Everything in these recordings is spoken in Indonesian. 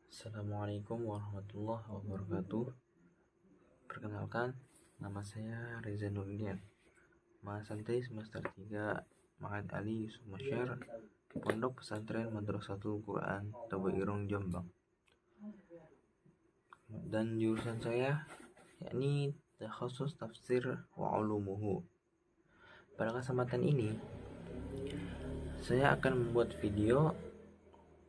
Assalamualaikum warahmatullahi wabarakatuh. Perkenalkan, nama saya Reza Nurdian, mahasiswa semester 3 Ma'had Ali Yusuf Masyar, Pondok Pesantren Madrasatul Quran Tabairung Jombang. Dan jurusan saya yakni Takhasus Tafsir wa Ulumuhu. Pada kesempatan ini, saya akan membuat video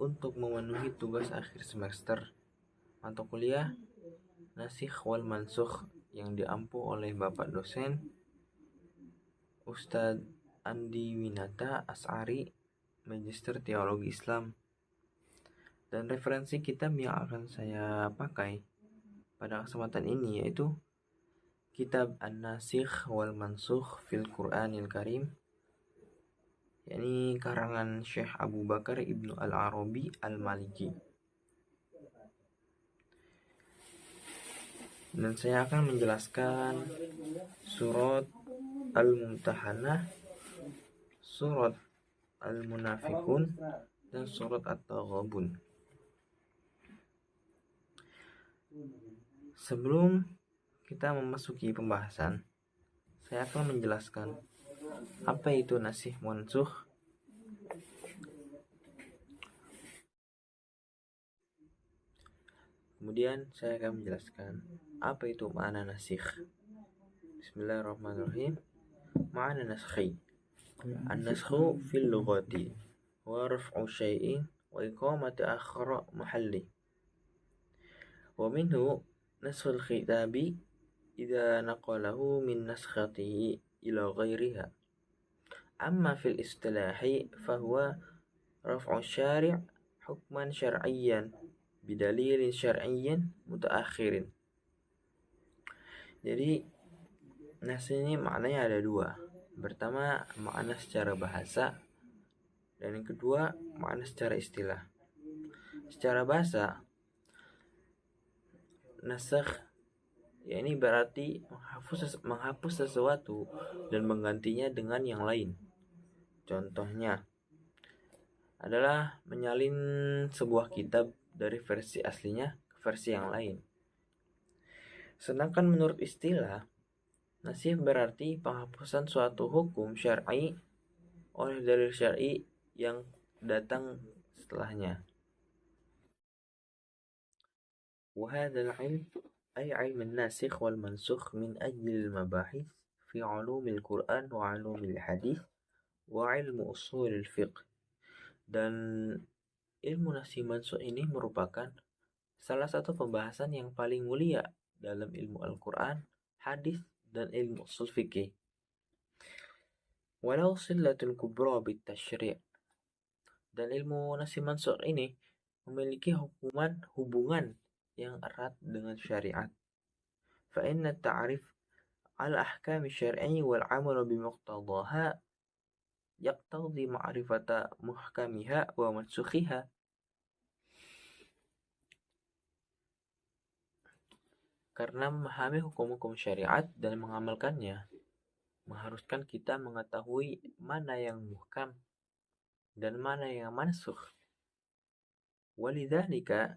untuk memenuhi tugas akhir semester mata kuliah Nasikh wal Mansukh yang diampu oleh Bapak dosen Ustadz Andi Winata As'ari, Magister Teologi Islam. Dan referensi kitab yang akan saya pakai pada kesempatan ini yaitu kitab An-Nasikh wal Mansukh fil Qur'anil Karim, yakni karangan Syekh Abu Bakar Ibnu Al-Arabi Al-Maliki. Dan saya akan menjelaskan surat Al-Mumtahanah, surat Al-Munafikun, dan surat At-Taghabun. Sebelum kita memasuki pembahasan, saya akan menjelaskan apa itu nasikh mansukh. Kemudian saya akan menjelaskan apa itu makna nasikh. Bismillahirrahmanirrahim. Makna naskhi. An-naskhu fil lughati wa raf'u syai'in wa iqamati akhara mahalli. Wa minhu naskhul khitabi idza naqalahu min naskhatihi ila ghairiha. Amma fil istilahi fahuwa raf'u syari' hukman syar'iyyan bidalilin syar'iyyin mutaakhirin. Jadi nas ini maknanya ada dua. Pertama, makna secara bahasa, dan yang kedua makna secara istilah. Secara bahasa, nasakh ya ini berarti menghapus sesuatu dan menggantinya dengan yang lain. Contohnya adalah menyalin sebuah kitab dari versi aslinya ke versi yang lain. Sedangkan menurut istilah, nasikh berarti penghapusan suatu hukum syar'i oleh dalil syar'i yang datang setelahnya. وهذا العلم أي علم الناسخ والمنسوخ من أجل المباحث في علوم القرآن وعلوم الحديث وعلم أصول الفقه. Dan ilmu nasikh mansukh ini merupakan salah satu pembahasan yang paling mulia dalam ilmu Al-Quran, hadis, dan ilmu usul fikih. Walau silatul kubra bit tasyri'. Dan ilmu nasikh mansukh ini memiliki hubungan yang erat dengan syariat. Fa inna ta'rif al-ahkam syar'i wal 'amal bi muqtadaha yaqtadi ma'rifata muhkamiha wa mansukhiha. Karena memahami hukum-hukum syariat dan mengamalkannya mengharuskan kita mengetahui mana yang muhkam dan mana yang mansukh. Walidzalika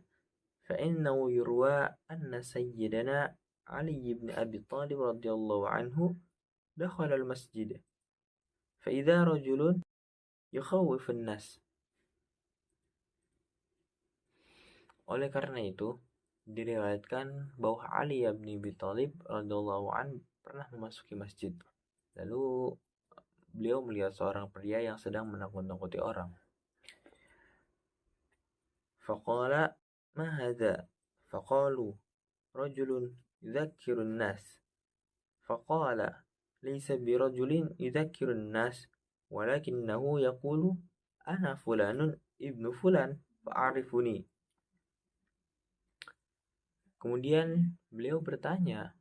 fa innahu yurwa anna sayyidana Ali ibn Abi Thalib radhiyallahu anhu dakhala al-masjid fa idza rajulun yukhawwifu an-nas. Oleh karena itu, diriwayatkan bahwa Ali bin Abi Thalib radhiyallahu anhu pernah memasuki masjid. Lalu beliau melihat seorang pria yang sedang menakut-nakuti orang. Faqala ma hadza? Faqalu rajulun yudzakkirun nas. Faqala laysa birajulin yudzakkirun nas walakinnahu yaqulu ana fulanun ibnu fulan fa'arifuni. Kemudian beliau bertanya,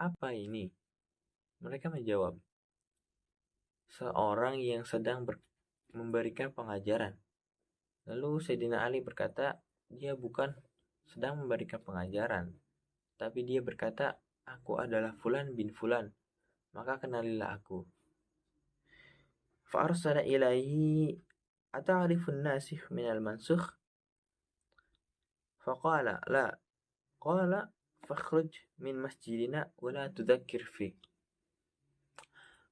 apa ini? Mereka menjawab, seorang yang sedang memberikan pengajaran. Lalu Sayyidina Ali berkata, dia bukan sedang memberikan pengajaran, tapi dia berkata, aku adalah Fulan bin Fulan, maka kenalilah aku. Fa'arsala ilaihi ata'rifun nasikh minal mansukh? Faqala la. Qala fakhruj min masjidina wa la tudzakkir fi.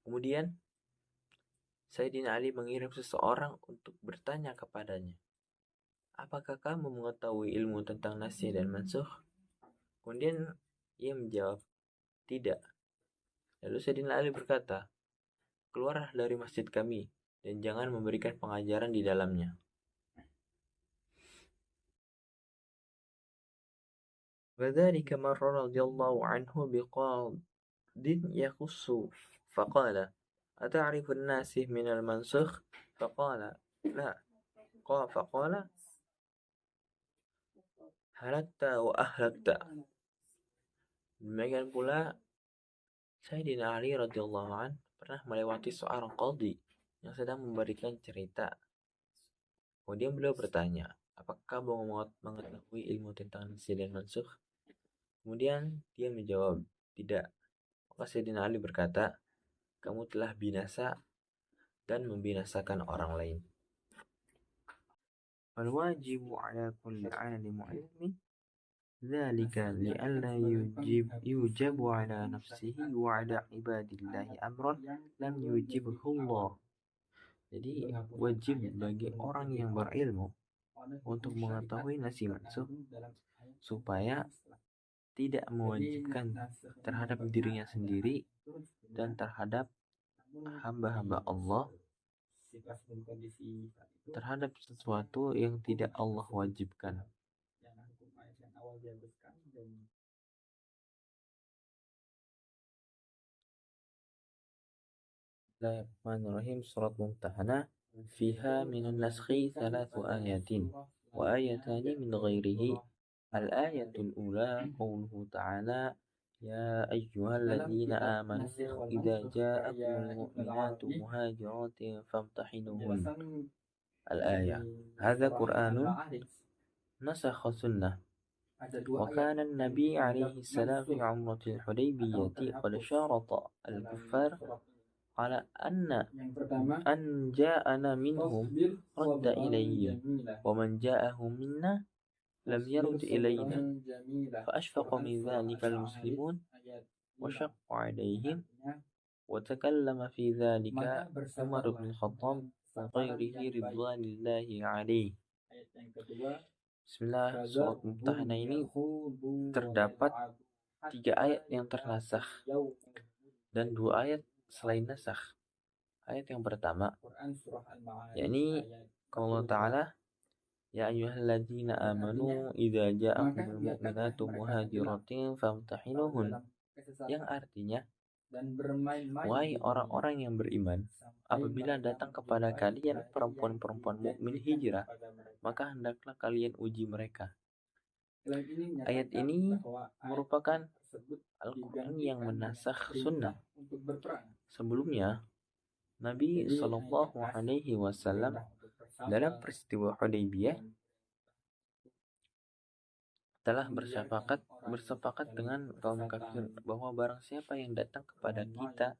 Kemudian Sayyidina Ali mengirim seseorang untuk bertanya kepadanya, apakah kamu mengetahui ilmu tentang nasikh dan mansukh? Kemudian ia menjawab, tidak. Lalu Sayyidina Ali berkata, keluarlah dari masjid kami dan jangan memberikan pengajaran di dalamnya. وذلك مر رضي الله عنه بقاض يخص فقال أتعرف الناسخ من المنسوخ؟ فقال لا. فقال هلكت وأهلكت. Demikian pula Sayyidina Ali radhiyallahu an pernah melewati seorang qadhi yang sedang memberikan cerita. Kemudian beliau bertanya, apakah kamu mengetahui ilmu tentang nasikh dan mansukh? Kemudian dia menjawab, tidak. Maka Sayyidina Ali berkata, kamu telah binasa dan membinasakan orang lain. Al-wajib ala kulli alim ilmi ذلك لئلا يوجب على نفسه وعلى عباد الله أمرا لم يوجبه الله. Jadi wajib bagi orang yang berilmu untuk mengetahui nasikh mansukh supaya tidak mewajibkan terhadap dirinya sendiri dan terhadap hamba-hamba Allah terhadap sesuatu yang tidak Allah wajibkan. Bismillahirrahmanirrahim. Surat Mumtahanah. Fiha minun naskhi 3 ayatin wa ayatani min ghairihi. Al-ayatul ula qawluhu ta'ala ya ayyuhalladzina amanu idza ja'akumul mu'minatu muhajiratin famtahinuhun. Al-ayah. Hadza Qur'anun nasakha sunnah. وكان النبي عليه السلام في عمرة الحديبية قد شارط الكفار على أن جاءنا منهم رد إليه ومن جاءه منا لم يرد إلينا فأشفق من ذلك المسلمون وشق عليهم وتكلم في ذلك عمر بن الخطاب وغيره رضوان الله عليه. Bismillah. Surat Mumtahanah ini terdapat 3 ayat yang ternasakh dan 2 ayat selain nasakh. Ayat yang pertama yakni Allah Ta'ala ya ayyuhalladzina amanu idza ja'akumul mu'minatu muhajiratin famtahinuhun, yang artinya wahai orang-orang yang beriman, apabila datang kepada kalian perempuan-perempuan mukmin hijrah, maka hendaklah kalian uji mereka. Ayat ini merupakan Al-Quran yang menasakh sunnah. Sebelumnya, Nabi Shallallahu Alaihi Wasallam dalam peristiwa Hudaybiyah telah bersepakat dengan kaum kafir bahwa barang siapa yang datang kepada kita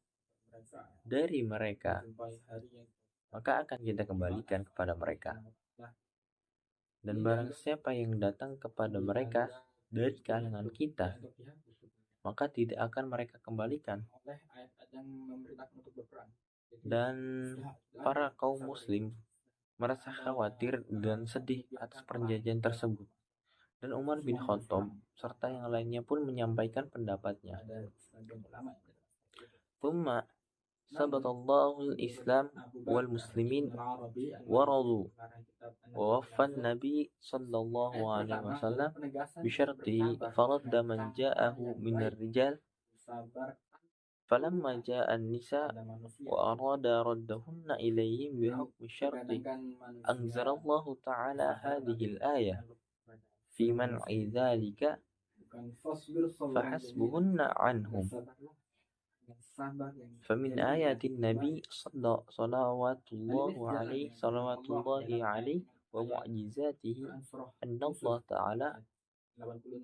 dari mereka, maka akan kita kembalikan kepada mereka. Dan barang siapa yang datang kepada mereka dari kalangan kita, maka tidak akan mereka kembalikan. Dan para kaum muslim merasa khawatir dan sedih atas perjanjian tersebut. Dan Umar bin Khattab serta yang lainnya pun menyampaikan pendapatnya. Thumma sabatallahu al-Islam wal muslimin waradu wa waffan Nabi sallallahu alaihi wasallam bisyarti faradda man ja'ahu minar rijal falamma ja'a an-nisa wa arada raddahunna ilayhim bihukmi syarti anzalallahu ta'ala hadhihi al-ayah fi man'i dhalika fahasbuhunna anhum. فمن آيات النبي صلوات الله عليه ومعجزاته أن الله تعالى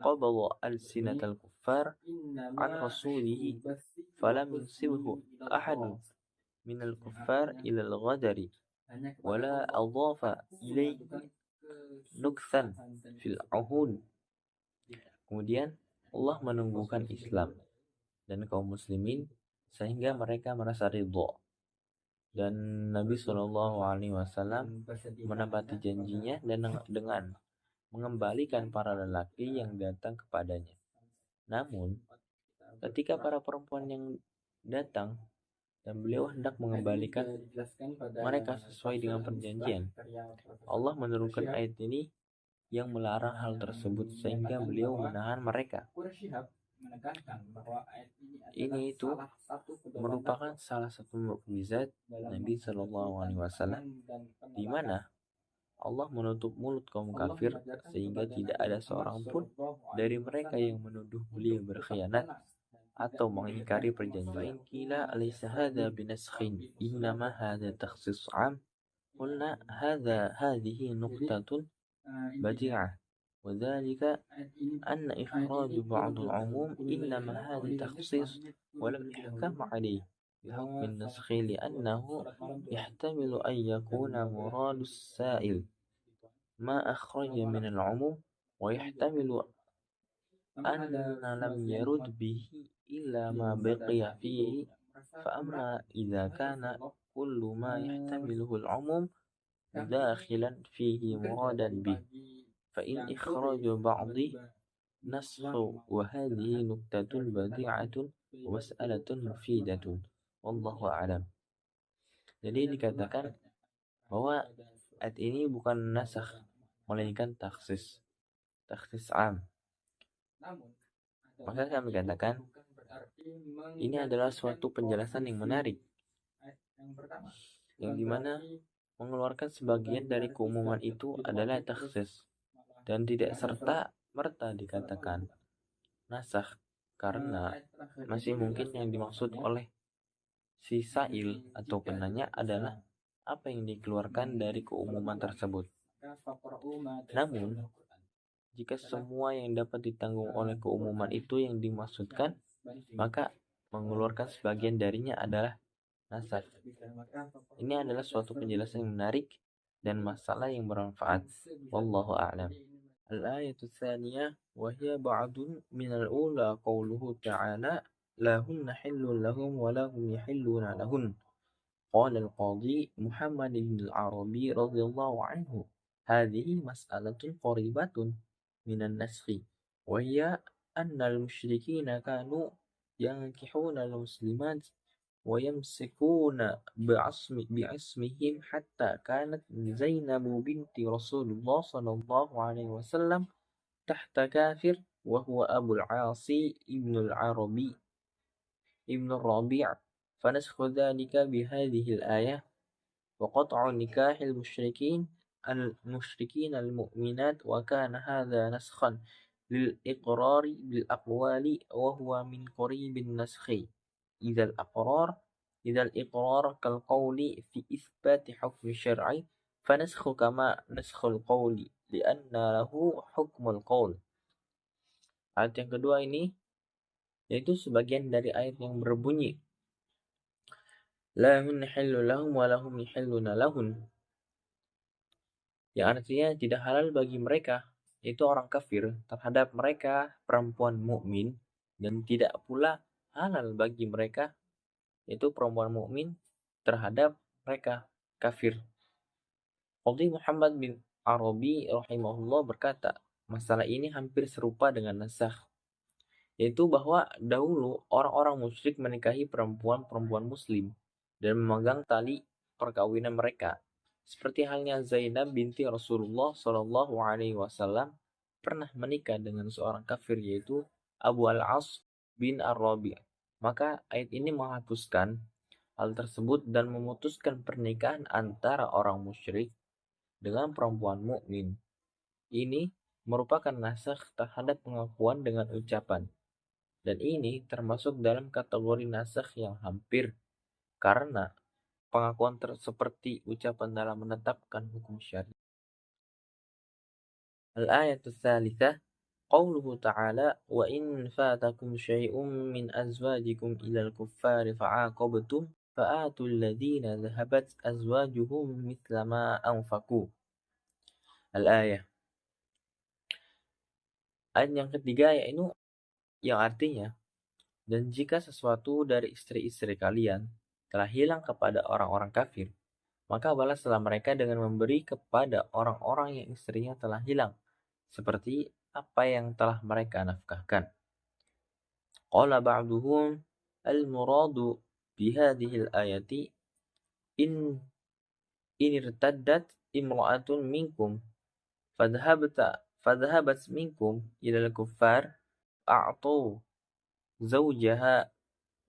قبض ألسنة الكفار عن رسوله فلم يصبه أحد من الكفار إلى الغدر ولا أضاف إليه nukthan fil uhud. Kemudian Allah menumbuhkan Islam dan kaum muslimin sehingga mereka merasa ridho, dan Nabi Shallallahu Alaihi Wasallam menepati janjinya dan dengan mengembalikan para lelaki yang datang kepadanya. Namun ketika para perempuan yang datang dan beliau hendak mengembalikan mereka sesuai dengan perjanjian, Allah menurunkan ayat ini yang melarang hal tersebut sehingga beliau menahan mereka. Ini itu merupakan salah satu mukjizat Nabi Shallallahu Alaihi Wasallam, di mana Allah menutup mulut kaum kafir sehingga tidak ada seorang pun dari mereka yang menuduh beliau berkhianat atau mengingkari perjanjian. Qila alaysa hadza binaskhin innama hadza takhsis 'am qulna hadhihi nuqtatun badi'ah wa dzalika anna ikhraj ba'd al-'umum innama hadza takhsis wa lam yuhkam 'alayhi بحكم النسخ لأنه يحتمل أن يكون مراد السائل ما أخرج من العموم ويحتمل أن لم يرد به إلا ما بقي فيه فأما إذا كان كل ما يحتمله العموم داخلا فيه مرادا به فإن إخراج بعض نسخ وهذه نكتة بديعة ومسألة مفيدة والله أعلم. Jadi dikatakan bahwa ayat ini bukan nasakh melainkan takhsis am. Maka kami katakan ini adalah suatu penjelasan yang menarik, yang dimana mengeluarkan sebagian dari keumuman itu adalah takhsis dan tidak serta merta dikatakan nasakh, karena masih mungkin yang dimaksud oleh si sa'il atau penanya adalah apa yang dikeluarkan dari keumuman tersebut. Namun jika semua yang dapat ditanggung oleh keumuman itu yang dimaksudkan, maka mengeluarkan sebagian darinya adalah nasakh. Ini adalah suatu penjelasan yang menarik dan masalah yang bermanfaat. Wallahu a'lam. Al-ayatu tsaniyah wa hiya ba'dun min al-ula qawluhu ta'ala lahunna hillun lahum wa lahum yahilluna lahun. Qala al-qadhi Muhammad bin al-Arabi radhiyallahu anhu hadhihi mas'alatun qaribatun من النسخ وهي أن المشركين كانوا ينكحون المسلمات ويمسكون بعصمهم حتى كانت زينب بنت رسول الله صلى الله عليه وسلم تحت كافر وهو أبو العاص ابن الربيع فنسخ ذلك بهذه الآية وقطع نكاح المشركين المؤمنات وكان هذا نسخا للإقرار بالأقوال وهو من قريب النسخ إذا الإقرار كالقول في إثبات حكم الشرع فنسخ كما نسخ القول لأن له حكم القول. Ayat yang kedua ini yaitu sebagian dari ayat yang berbunyi lahun hillu lahum wa lahum yahilluna lahun, yang artinya tidak halal bagi mereka, yaitu orang kafir, terhadap mereka perempuan mukmin, dan tidak pula halal bagi mereka, yaitu perempuan mukmin, terhadap mereka kafir. Qadhi Muhammad bin Arabi rahimahullah berkata, masalah ini hampir serupa dengan nasakh, yaitu bahwa dahulu orang-orang musyrik menikahi perempuan-perempuan muslim dan memegang tali perkawinan mereka. Seperti halnya Zainab binti Rasulullah Shallallahu Alaihi Wasallam pernah menikah dengan seorang kafir yaitu Abu Al-As bin Ar-Rabi'. Maka ayat ini menghapuskan hal tersebut dan memutuskan pernikahan antara orang musyrik dengan perempuan mukmin. Ini merupakan nasakh terhadap pengakuan dengan ucapan, dan ini termasuk dalam kategori nasakh yang hampir, karena pengakuan seperti ucapan dalam menetapkan hukum syariat. Al-ayatu tsalitsah qauluhu ta'ala wa in fatakum syai'un min azwajikum ilal kuffari fa'aqabtum fa'atul ladzina dhahabat azwajuhum mithla ma anfaqu. Al-ayah. Ayat yang ketiga yaitu yang artinya, dan jika sesuatu dari istri-istri kalian telah hilang kepada orang-orang kafir, maka balaslah mereka dengan memberi kepada orang-orang yang istrinya telah hilang, seperti apa yang telah mereka nafkahkan. Qala ba'duhum al-muradu bihadhihi al-ayati in irtaddat imra'atun minkum fadhhabat minkum ila al-kuffar a'tu zawjaha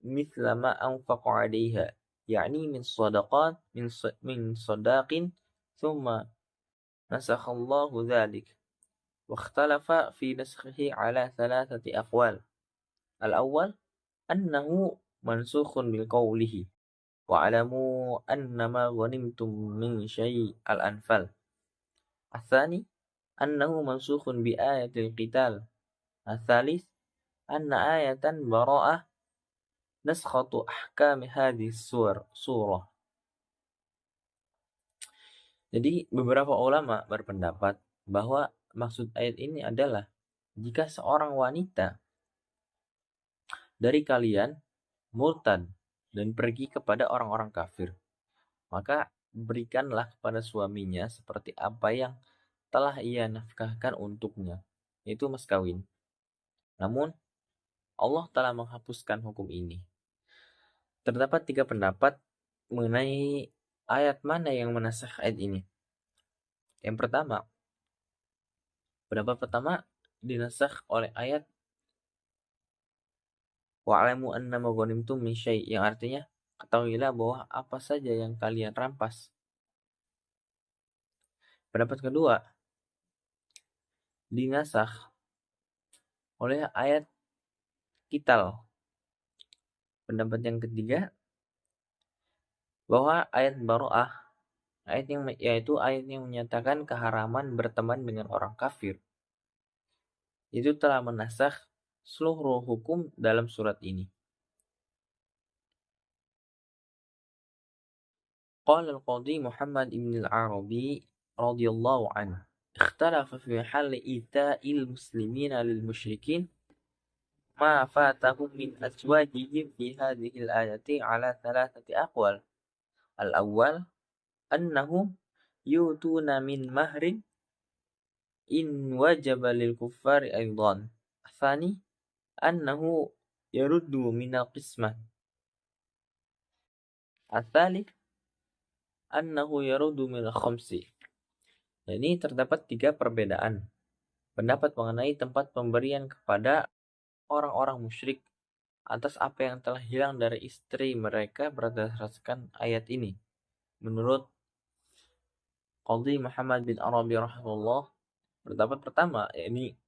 mithla ma anfaqa 'alayha, yani min sadaqat min sadaqin thumma nasakhallahu dhalik wa ikhtalafa fi naskhihi ala thalathati aqwal. Al-awwal annahu mansukhun bil qawlihi wa'lamu annama ghanimtum min syai' al-anfal. Al-thani annahu mansukhun bi ayatil qital. Al-thalith anna ayatan bara'ah naskhatu ahkam hadhihi surah. Jadi beberapa ulama berpendapat bahwa maksud ayat ini adalah jika seorang wanita dari kalian murtad dan pergi kepada orang-orang kafir, maka berikanlah kepada suaminya seperti apa yang telah ia nafkahkan untuknya, yaitu mas kawin. Namun, Allah telah menghapuskan hukum ini. Terdapat 3 pendapat mengenai ayat mana yang menasakh ayat ini. Yang pertama, pendapat pertama dinasakh oleh ayat wa'lamu annama ghanimtum min syai', yang artinya ketahuilah bahwa apa saja yang kalian rampas. Pendapat kedua dinasakh oleh ayat Qital. Pendapat yang ketiga bahwa ayat Bara'ah, yaitu ayat yang menyatakan keharaman berteman dengan orang kafir, itu telah menasakh seluruh hukum dalam surat ini. Qala al-Qadhi Muhammad ibn al-Arabi radhiyallahu anhu, ikhtalafa fi hal ita'il muslimina lil musyrikin ma fatahum min azwajihim fi hadhihi al-ayati ala thalathati aqwal. Al-awwal annahum yutuna min mahrin in wajaba lil kuffari aidan. Tsani annahu yaruddu min al-qismah. Ats-tsalits annahu yaruddu min al-khamsi. Jadi terdapat 3 perbedaan pendapat mengenai tempat pemberian kepada orang-orang musyrik atas apa yang telah hilang dari istri mereka berdasarkan ayat ini. Menurut Qadhi Muhammad bin Arabi rahimahullah, pendapat pertama yakni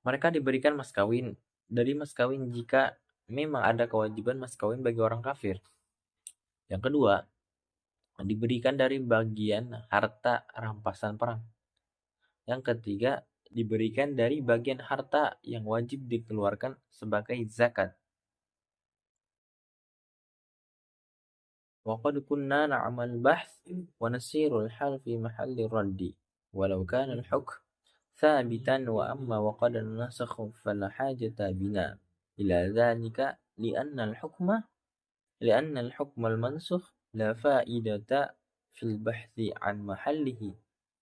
mereka diberikan mas kawin dari mas kawin jika memang ada kewajiban mas kawin bagi orang kafir. Yang kedua, diberikan dari bagian harta rampasan perang. Yang ketiga, diberikan dari bagian harta yang wajib dikeluarkan sebagai zakat. Wa qad kunna na'mal bahth wa nasiru al-hal fi mahalli raddi walau kana al-hukm thabitan wa amma wa qad nasakhu fala hajata bina ila dhalika li'anna al-hukma al-mansukh la fa'idata fil bahthi an mahallihi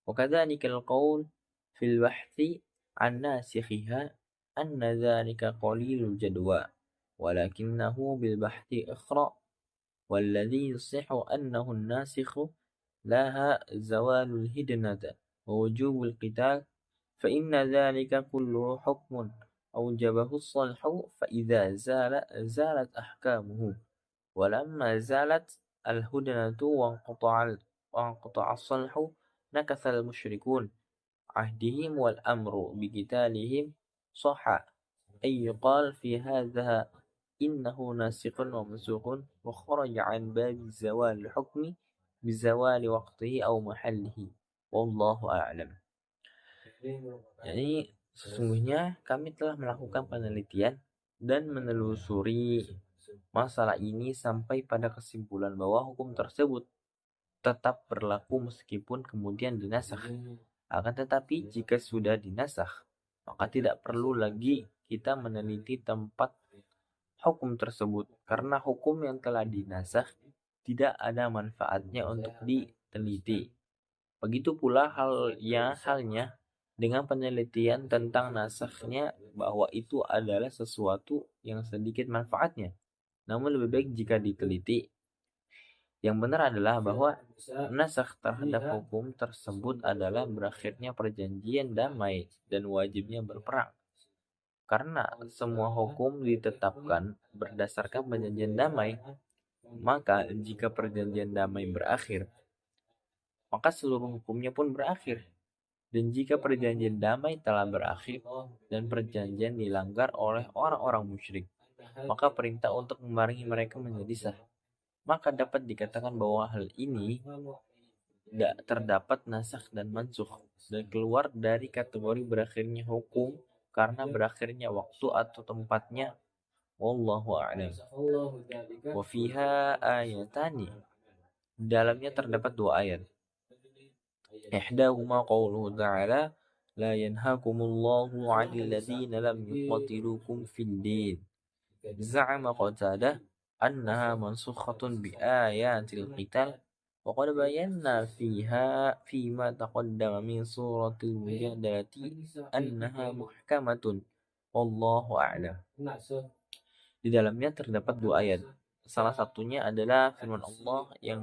wa kadhalika al-qawl fil bahthi an nasikhiha anna dhalika qalilul jadwa walakinnahu bil bahthi ikhra والذي يصح أنه الناسخ لها زوال الهدنة ووجوب القتال فإن ذلك كله حكم أوجبه الصلح فإذا زالت أحكامه ولما زالت الهدنة وانقطع الصلح نكث المشركون عهدهم والأمر بقتالهم صح أن يقال في هذا إنه ناسخ ومنسوخ وخرج عن باب زوال الحكم بزوال وقته أو محله والله أعلم. Jadi sesungguhnya kami telah melakukan penelitian dan menelusuri masalah ini sampai pada kesimpulan bahwa hukum tersebut tetap berlaku meskipun kemudian dinasakh. Akan tetapi jika sudah dinasakh, maka tidak perlu lagi kita meneliti tempat hukum tersebut, karena hukum yang telah dinasakh tidak ada manfaatnya untuk diteliti. Begitu pula halnya dengan penelitian tentang nasakhnya, bahwa itu adalah sesuatu yang sedikit manfaatnya, namun lebih baik jika diteliti. Yang benar adalah bahwa nasakh terhadap hukum tersebut adalah berakhirnya perjanjian damai dan wajibnya berperang. Karena semua hukum ditetapkan berdasarkan perjanjian damai, maka jika perjanjian damai berakhir, maka seluruh hukumnya pun berakhir. Dan jika perjanjian damai telah berakhir dan perjanjian dilanggar oleh orang-orang musyrik, maka perintah untuk memerangi mereka menjadi sah. Maka dapat dikatakan bahwa hal ini tidak terdapat nasakh dan mansukh, dan keluar dari kategori berakhirnya hukum karena berakhirnya waktu atau tempatnya. Wallahu a'lam. Wa fiha ayatani. Dalamnya terdapat dua ayat. Ihdahuma qawluhu ta'ala la yanhakumullahu 'anil ladzina lam yuqatilukum fid din. Za'ama Qatadah annaha mansukhatun bi ayatil qital wa qad bayanna fiha fima taqaddama min suratil mujadalati annaha muhkamatun. Wallahu a'lam. Di dalamnya terdapat dua ayat. Salah satunya adalah firman Allah yang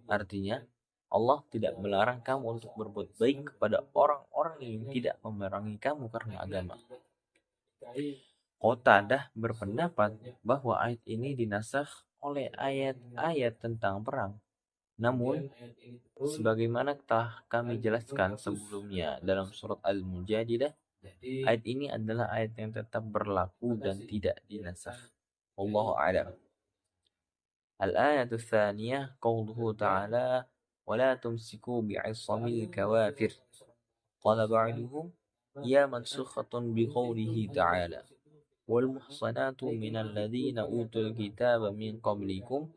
artinya Allah tidak melarang kamu untuk berbuat baik kepada orang-orang yang tidak memerangi kamu karena agama. Qatadah berpendapat bahwa ayat ini dinasakh oleh ayat-ayat tentang perang. Namun, sebagaimana telah kami jelaskan sebelumnya dalam surat Al-Mujadilah, ayat ini adalah ayat yang tetap berlaku dan tidak dinasakh. Wallahu a'lam. Al-ayatu tsaniyah qauluhu ta'ala wa la tumsiku bi'isamil kawafir. Qala ba'duhum ya mansukhatun biqaulihi ta'ala wal muhsanatu minal ladzina utul kitaba min qablikum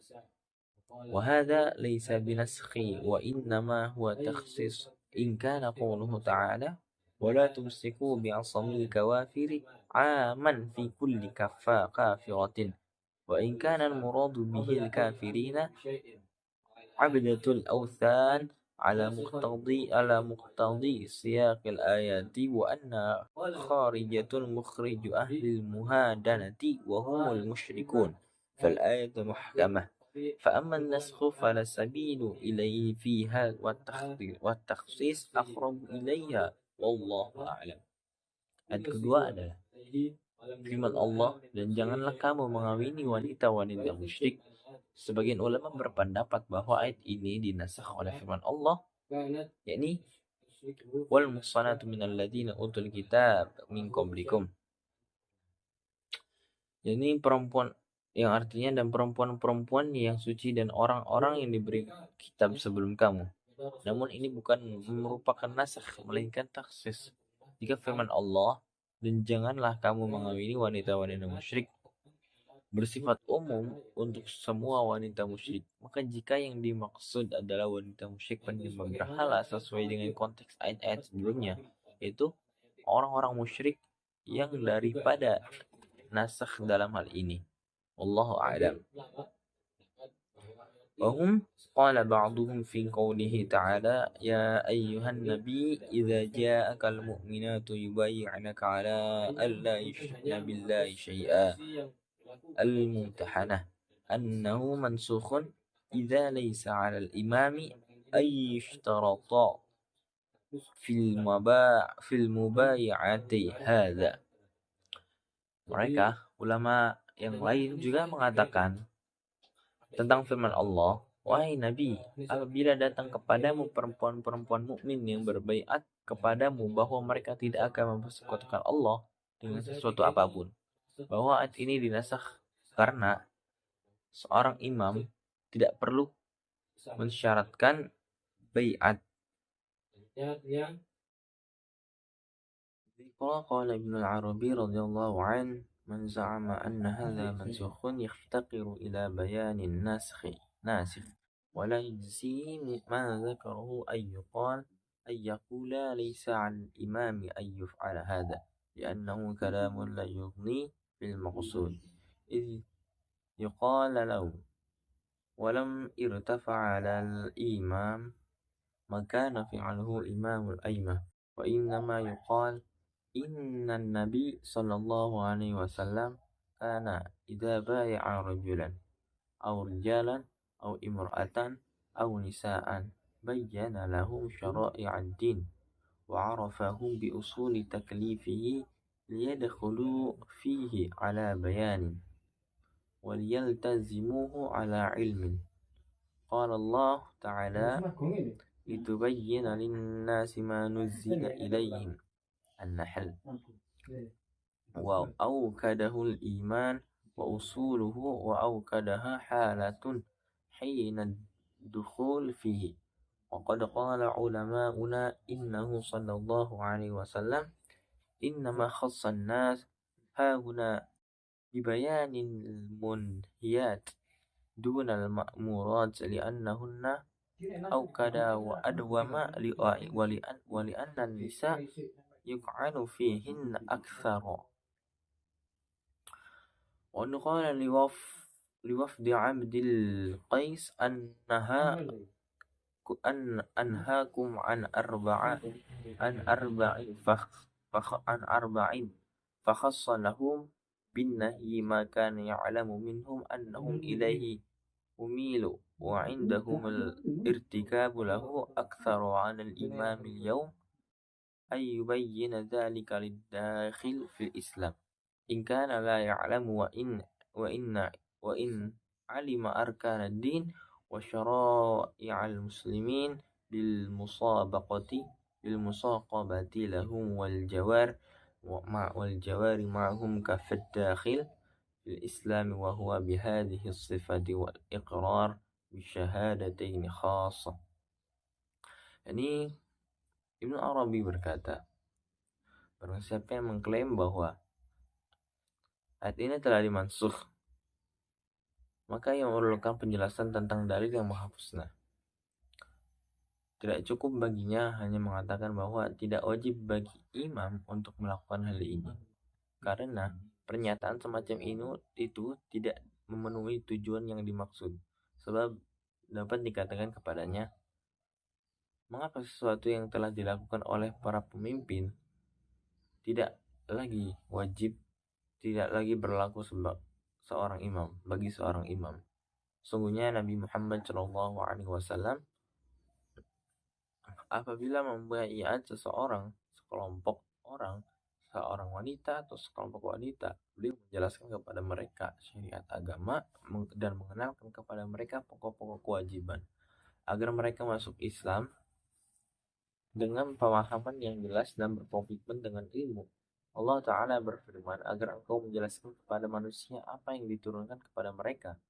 wa hadha laysa binaskhi wa innama huwa takhsis in kana qawluhu ta'ala wa la tumsiku bi'asamil kawafiri 'aman fi kulli kafiratin wa in kana al-muradu bihi al-kafirina 'abdatul awthan على مقتضي سياق الآيات وأن خارجة مخرج أهل المهادنة وهم المشركون فالآية محكمة فأما النسخ فلا سبيل إليه فيها والتخصيص أقرب إليها والله أعلم. Ayat kedua adalah firman Allah, dan janganlah kamu mengawini wanita-wanita musyrik. Sebagian ulama berpendapat bahwa ayat ini dinasakh oleh firman Allah, yakni wal muhsanatu minal ladzina utul kitab min qablikum. Jadi perempuan yang artinya dan perempuan-perempuan yang suci dan orang-orang yang diberi kitab sebelum kamu. Namun ini bukan merupakan nasakh melainkan takhsis. Jika firman Allah, dan janganlah kamu mengawini wanita-wanita musyrik, bersifat umum untuk semua wanita musyrik, maka jika yang dimaksud adalah wanita musyrik penyembah berhala sesuai dengan konteks ayat-ayat sebelumnya, yaitu orang-orang musyrik yang daripada nasakh dalam hal ini. Wallahu a'lam. وهم قال بعضهم في قوله تعالى يا أيها النبي إذا جاءك المؤمنات يبايعنك على ألا يشركن بالله شيئا الممتحنة أنه منسوخ إذا ليس على الإمام أن يشترط في المبايعة هذا. Mereka ulama yang lain juga mengatakan tentang firman Allah, wahai Nabi, apabila datang kepadamu perempuan-perempuan mukmin yang berbaiat kepadamu bahwa mereka tidak akan mempersekutukan Allah dengan sesuatu apapun, bahwa ayat ini dinasakh karena seorang imam tidak perlu mensyaratkan baiat. Qala Ibnu al-Arabi radhiyallahu anhu man za'ama anna hadha mansukhun yaftaqiru ila bayanin nasikh wa la yajzi ma dzakarahu ay yuqal أن يقول ليس عن الإمام أن يفعل هذا لأنه كلام لا يغني بالمقصود إذ يقال له ولم ارتفع على الإمام ما كان فعله إمام الأئمة وإنما يقال إن النبي صلى الله عليه وسلم كان إذا بايع رجلا أو رجالا أو امرأة أو نساء بين لهم شرائع الدين وعرفهم بأصول تكليفه ليدخلوا فيه على بيان وليلتزموه على علم. قال الله تعالى لتبين للناس ما نزل إليهم النحل وأوكده الإيمان وأصوله وأوكدها حالة حين الدخول فيه. وقد قال علماؤنا إنه صلى الله عليه وسلم إنما خص الناس هاهنا ببيان المنهيات دون المأمورات لأنهن أوكد وأدوم ولأن النساء يقعن فيهن أكثر. وقال لوفد عبد القيس أنهاكم عن أربع فخص لهم بالنهي ما كان يعلم منهم أنهم إليه أميل وعندهم الارتكاب له أكثر عن الإمام اليوم أن يبين ذلك للداخل في الإسلام إن كان لا يعلم وإن علم أركان الدين وشرائع المسلمين للمصاقبة لهم والجوار معهم كفي الداخل في الإسلام وهو بهذه الصفة والإقرار بالشهادتين خاصة. Ini Ibnu Arabi berkata, barang siapa yang mengklaim bahwa ayat ini telah dimansukh, maka ia memerlukan penjelasan tentang dalil yang menghapusnya. Tidak cukup baginya hanya mengatakan bahwa tidak wajib bagi imam untuk melakukan hal ini, karena pernyataan semacam itu tidak memenuhi tujuan yang dimaksud. Sebab dapat dikatakan kepadanya, mengapa sesuatu yang telah dilakukan oleh para pemimpin tidak lagi berlaku bagi seorang imam. Sungguhnya Nabi Muhammad SAW apabila membaiat sekelompok orang, seorang wanita atau sekelompok wanita, beliau menjelaskan kepada mereka syariat agama dan mengenalkan kepada mereka pokok-pokok kewajiban agar mereka masuk Islam dengan pemahaman yang jelas dan berkomitmen dengan ilmu. Allah Ta'ala berfirman agar engkau menjelaskan kepada manusia apa yang diturunkan kepada mereka.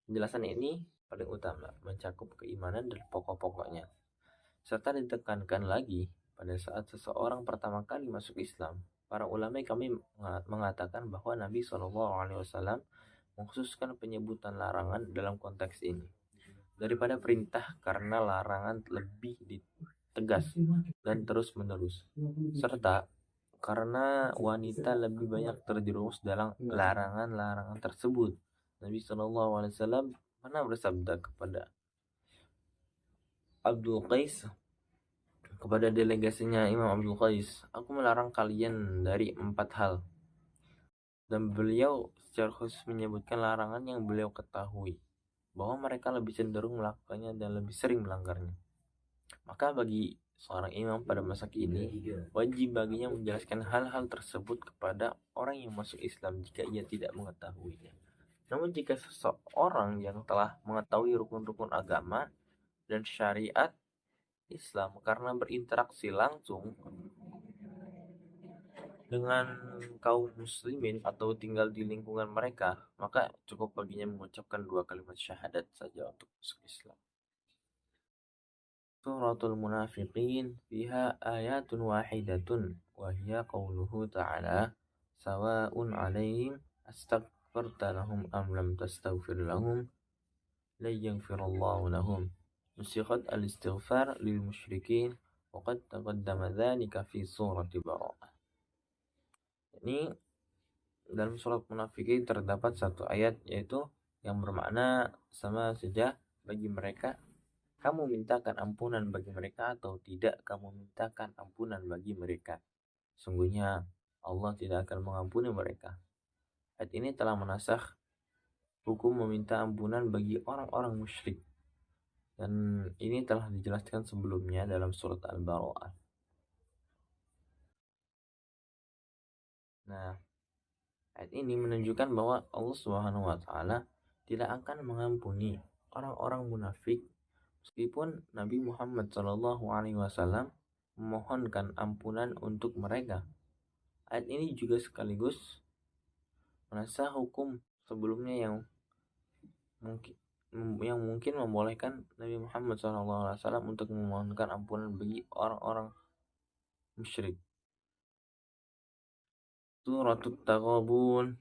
Penjelasan ini paling utama, mencakup keimanan dan pokok-pokoknya. Serta ditekankan lagi pada saat seseorang pertama kali masuk Islam. Para ulama kami mengatakan bahwa Nabi SAW mengkhususkan penyebutan larangan dalam konteks ini daripada perintah, karena larangan lebih tegas dan terus-menerus, serta karena wanita lebih banyak terjerumus dalam larangan-larangan tersebut. Nabi SAW pernah bersabda kepada Abdul Qais, kepada delegasinya Imam Abdul Qais, aku melarang kalian dari 4 hal. Dan beliau secara khusus menyebutkan larangan yang beliau ketahui, bahwa mereka lebih cenderung melakukannya dan lebih sering melanggarnya. Maka bagi seorang imam pada masa kini, wajib baginya menjelaskan hal-hal tersebut kepada orang yang masuk Islam jika ia tidak mengetahuinya. Namun jika seseorang yang telah mengetahui rukun-rukun agama dan syariat Islam karena berinteraksi langsung dengan kaum muslimin atau tinggal di lingkungan mereka, maka cukup baginya mengucapkan 2 kalimat syahadat saja untuk masuk Islam. Suratul Munafiqin fiha ayatun wahidatun wa hiya qauluhu ta'ala sawa'un 'alaihim astaghfarta lahum am lam tastaghfir lahum la yaghfirallahu lahum. Nusikhat al-istighfar lil musyrikin Waqad taqaddama dzalika fi surati Bara'ah. Ini dalam surat Munafikin terdapat satu ayat yaitu yang bermakna sama saja bagi mereka. Kamu mintakan ampunan bagi mereka atau tidak kamu mintakan ampunan bagi mereka. Sungguhnya Allah tidak akan mengampuni mereka. Ayat ini telah menasakh hukum meminta ampunan bagi orang-orang musyrik. Dan ini telah dijelaskan sebelumnya dalam surat Al-Bara'ah. Nah, ayat ini menunjukkan bahwa Allah Subhanahu wa taala tidak akan mengampuni orang-orang munafik meskipun Nabi Muhammad SAW memohonkan ampunan untuk mereka. Ayat ini juga sekaligus menasakh hukum sebelumnya yang mungkin membolehkan Nabi Muhammad SAW untuk memohonkan ampunan bagi orang-orang musyrik. Suratut Taghabun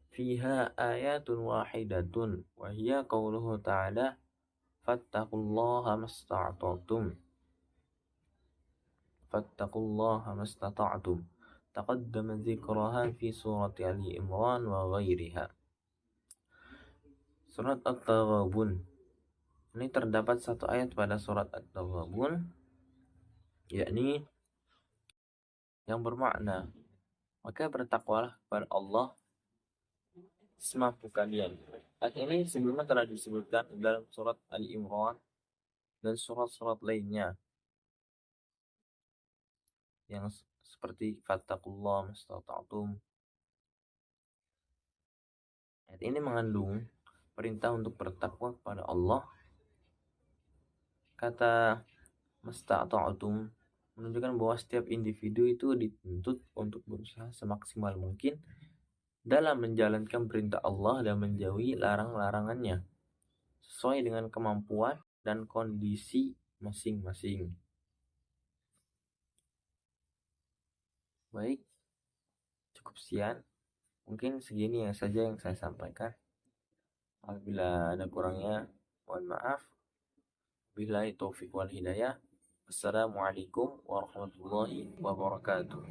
fiha ayatun wahidatun wa hiya qauluhu ta'ala fattaqullaha mastata'tum taqaddama dzikraha fi surati Ali Imran wa ghairiha. Surat At-Taghabun. Ini terdapat satu ayat pada surat At-Taghabun, yakni yang bermakna, maka bertakwalah kepada Allah semampu kalian. Ayat ini sebelumnya telah disebutkan dalam surat Ali Imran dan surat-surat lainnya yang seperti fattaqullaha mastata'tum. Ayat ini mengandung perintah untuk bertakwa kepada Allah. Kata mastata'tum menunjukkan bahwa setiap individu itu dituntut untuk berusaha semaksimal mungkin dalam menjalankan perintah Allah dan menjauhi larang-larangannya sesuai dengan kemampuan dan kondisi masing-masing. Baik, cukup sekian. Mungkin segini saja yang saya sampaikan. Apabila ada kurangnya, mohon maaf. Billahi taufiq wal hidayah. Assalamualaikum warahmatullahi wabarakatuh.